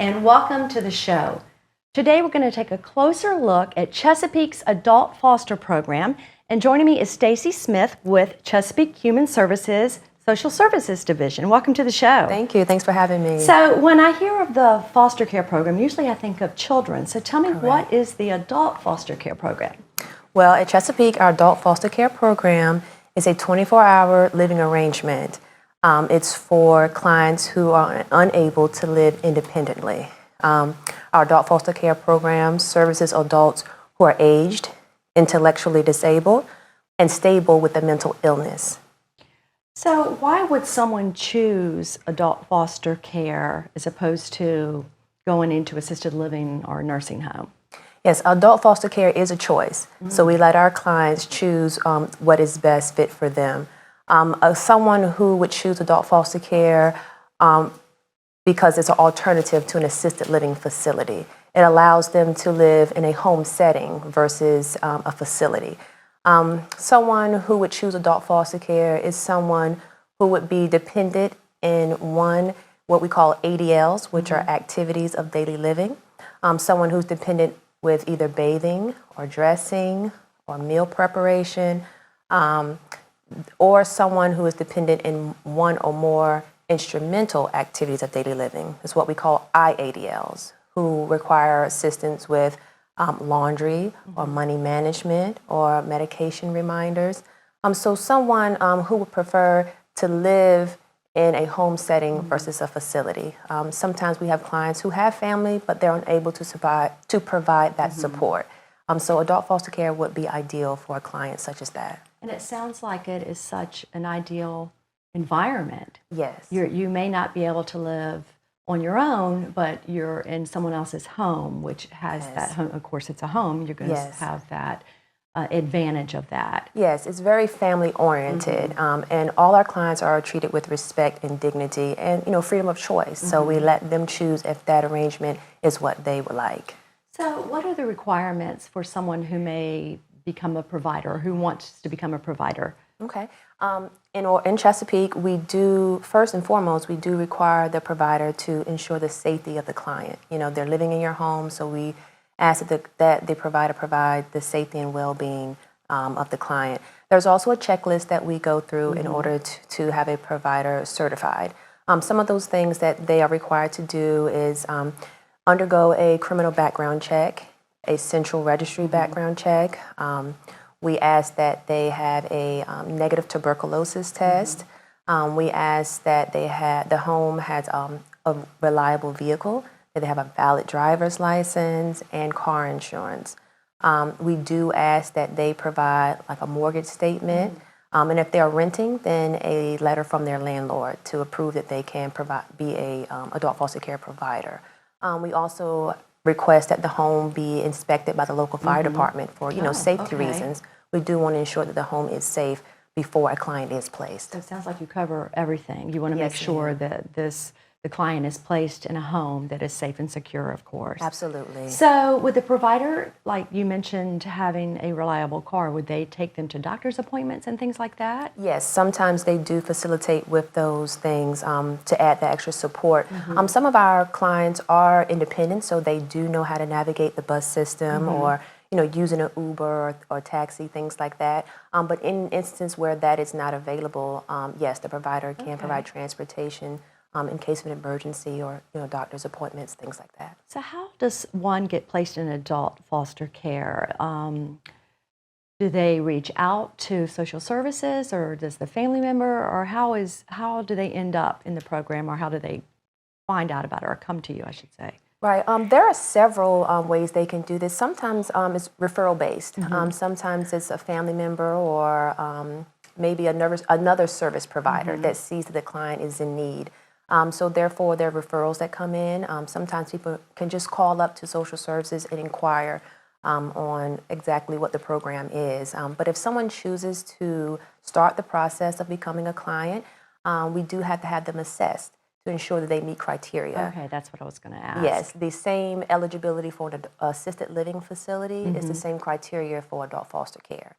and welcome to the show. Today we're going to take a closer look at Chesapeake's adult foster program, and joining me is Stacy Smith with Chesapeake Human Services Social Services Division. Welcome to the show. Thank you. Thanks for having me. So when I hear of the foster care program, usually I think of children. So tell me, Correct. What is the adult foster care program? Well, at Chesapeake, our adult foster care program is a 24-hour living arrangement. It's for clients who are unable to live independently. Our adult foster care program services adults who are aged, intellectually disabled, and stable with a mental illness. So why would someone choose adult foster care as opposed to going into assisted living or nursing home? Yes, adult foster care is a choice. So we let our clients choose what is best fit for them. Someone who would choose adult foster care because it's an alternative to an assisted living facility. It allows them to live in a home setting versus a facility. Someone who would choose adult foster care is someone who would be dependent in what we call ADLs, which are activities of daily living. Someone who's dependent with either bathing or dressing or meal preparation, or someone who is dependent in one or more instrumental activities of daily living. It's what we call IADLs, who require assistance with laundry or money management or medication reminders. So someone who would prefer to live in a home setting versus a facility. Sometimes we have clients who have family, but they're unable to provide that support. So adult foster care would be ideal for a client such as that. And it sounds like it is such an ideal environment. Yes. You may not be able to live on your own, but you're in someone else's home, which has that home. Of course, it's a home. You're going to have that advantage of that. Yes, it's very family oriented, and all our clients are treated with respect and dignity, and freedom of choice. So we let them choose if that arrangement is what they would like. So, what are the requirements for someone who may become a provider or who wants to become a provider? Okay. In Chesapeake, we do, first and foremost, we do require the provider to ensure the safety of the client. They're living in your home, so we ask that the provider provide the safety and well-being of the client. There's also a checklist that we go through in order to have a provider certified. Some of those things that they are required to do is undergo a criminal background check, a central registry background check. We ask that they have a negative tuberculosis test. We ask that the home has a reliable vehicle, that they have a valid driver's license and car insurance. We do ask that they provide like a mortgage statement, and if they are renting, then a letter from their landlord to approve that they can be a adult foster care provider. We also request that the home be inspected by the local fire department for safety reasons. We do want to ensure that the home is safe before a client is placed. So it sounds like you cover everything. You want to make sure that the client is placed in a home that is safe and secure, of course. Absolutely. So with the provider, like you mentioned, having a reliable car, would they take them to doctor's appointments and things like that? Yes, sometimes they do facilitate with those things to add the extra support. Some of our clients are independent, so they do know how to navigate the bus system or using an Uber or taxi, things like that. But in an instance where that is not available, yes, the provider can provide transportation in case of an emergency or doctor's appointments, things like that. So how does one get placed in adult foster care? Do they reach out to social services, or does the family member, or how do they end up in the program, or how do they find out about it or come to you, I should say? Right. There are several ways they can do this. Sometimes it's referral based. Sometimes it's a family member or maybe another service provider that sees that the client is in need. So therefore, there are referrals that come in. Sometimes people can just call up to social services and inquire on exactly what the program is. But if someone chooses to start the process of becoming a client, we do have to have them assessed to ensure that they meet criteria. Okay, that's what I was going to ask. Yes, the same eligibility for an assisted living facility is the same criteria for adult foster care.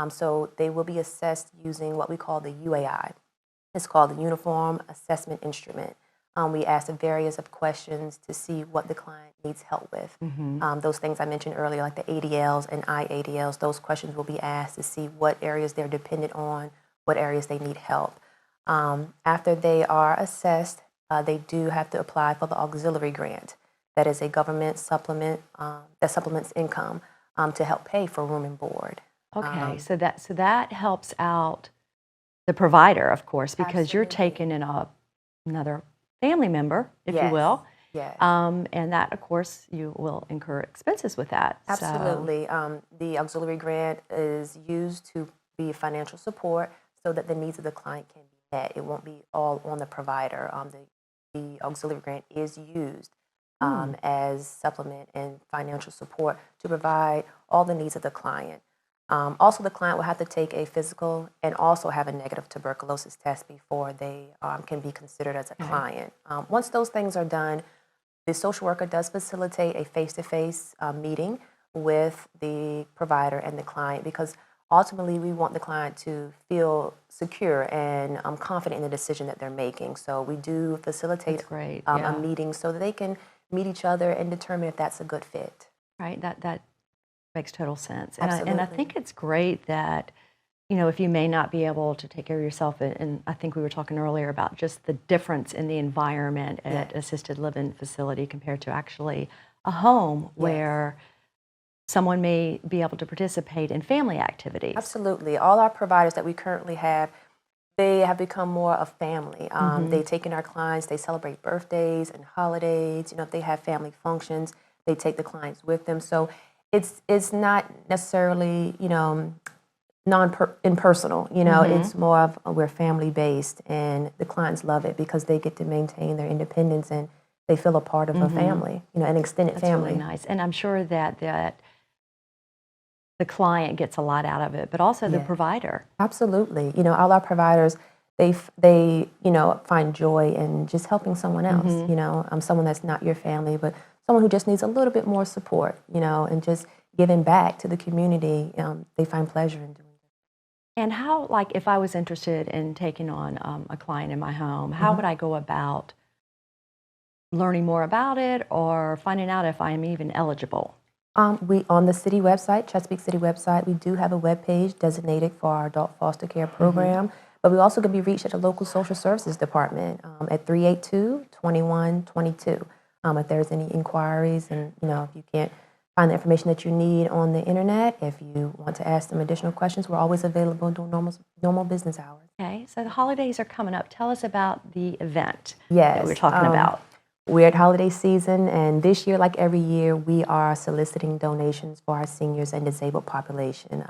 So they will be assessed using what we call the UAI. It's called the Uniform Assessment Instrument. We ask a various of questions to see what the client needs help with. Those things I mentioned earlier, like the ADLs and IADLs, those questions will be asked to see what areas they're dependent on, what areas they need help. After they are assessed, they do have to apply for the auxiliary grant. That is a government supplement that supplements income to help pay for room and board. Okay, so that helps out the provider, of course, because you're Absolutely. taking in another family member, if you Yes, will. yes. And that, of course, you will incur expenses with that. So, Absolutely. The auxiliary grant is used to be financial support so that the needs of the client can be met. It won't be all on the provider. The auxiliary grant is used as supplement and financial support to provide all the needs of the client. Also, the client will have to take a physical and also have a negative tuberculosis test before they can be considered as a client. Once those things are done, the social worker does facilitate a face-to-face meeting with the provider and the client, because ultimately we want the client to feel secure and confident in the decision that they're making. So we do facilitate That's great, a yeah. meeting so that they can meet each other and determine if that's a good fit. right, that makes total sense. And I Absolutely. think it's great that, if you may not be able to take care of yourself, and I think we were talking earlier about just the difference in the environment at Yes. assisted living facility compared to actually a home where someone may be able to participate in family activities. Absolutely. All our providers that we currently have, they have become more of family. They take in our clients, they celebrate birthdays and holidays. If they have family functions, they take the clients with them. So it's not necessarily, impersonal. It's more of we're family based, and the clients love it because they get to maintain their independence and they feel a part of a family, an extended That's family. really nice. And I'm sure that the client gets a lot out of it, but also the provider. Absolutely. All our providers, they find joy in just helping someone else. Someone that's not your family, but someone who just needs a little bit more support. And just giving back to the community. They find pleasure in doing it. And how, like, if I was interested in taking on a client in my home, how would I go about learning more about it or finding out if I am even eligible? We on the city website, Chesapeake City website, we do have a web page designated for our adult foster care program, but we also can be reached at the local social services department at 382-2122. If there's any inquiries, and if you can't find the information that you need on the internet, if you want to ask them additional questions, we're always available during normal business hours. Okay, so the holidays are coming up. Tell us about the event Yes, that we're talking about. We're at holiday season, and this year, like every year, we are soliciting donations for our seniors and disabled population.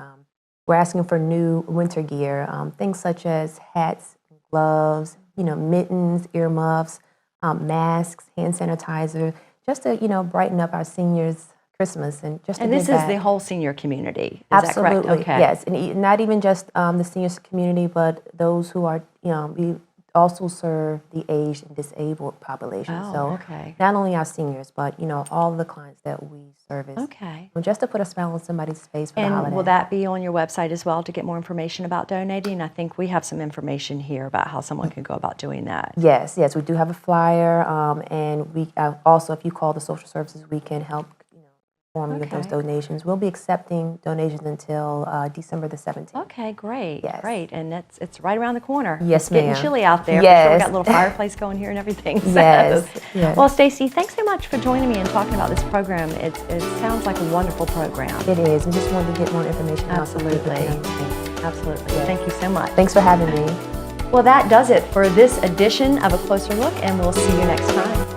We're asking for new winter gear, things such as hats, gloves, mittens, earmuffs, masks, hand sanitizer, just to brighten up our seniors' Christmas and just to And give this is back. the whole senior community. Is Absolutely, that correct? Okay. yes, and not even just the seniors community, but those who are we also serve the aged and disabled population. Oh, So okay. not only our seniors, but all of the clients that we service. Okay. Just to put a smile on somebody's face for the And holiday. will that be on your website as well to get more information about donating? I think we have some information here about how someone can go about doing that. Yes, we do have a flyer, and we also, if you call the social services, we can help inform you of those Okay. donations. We'll be accepting donations until December the 17th. Okay, great, Yes. great. And it's right around the corner. Yes, It's getting ma'am. chilly out there. Yes. But we've got a little fireplace going here and everything. So. Yes, yes. Well, Stacy, thanks so much for joining me and talking about this program. It sounds like a wonderful program. It is. We just wanted to get more information out so people Absolutely. can understand. Absolutely. Yes. Thank you so much. Thanks for having me. Well, that does it for this edition of A Closer Look, and we'll see you next time.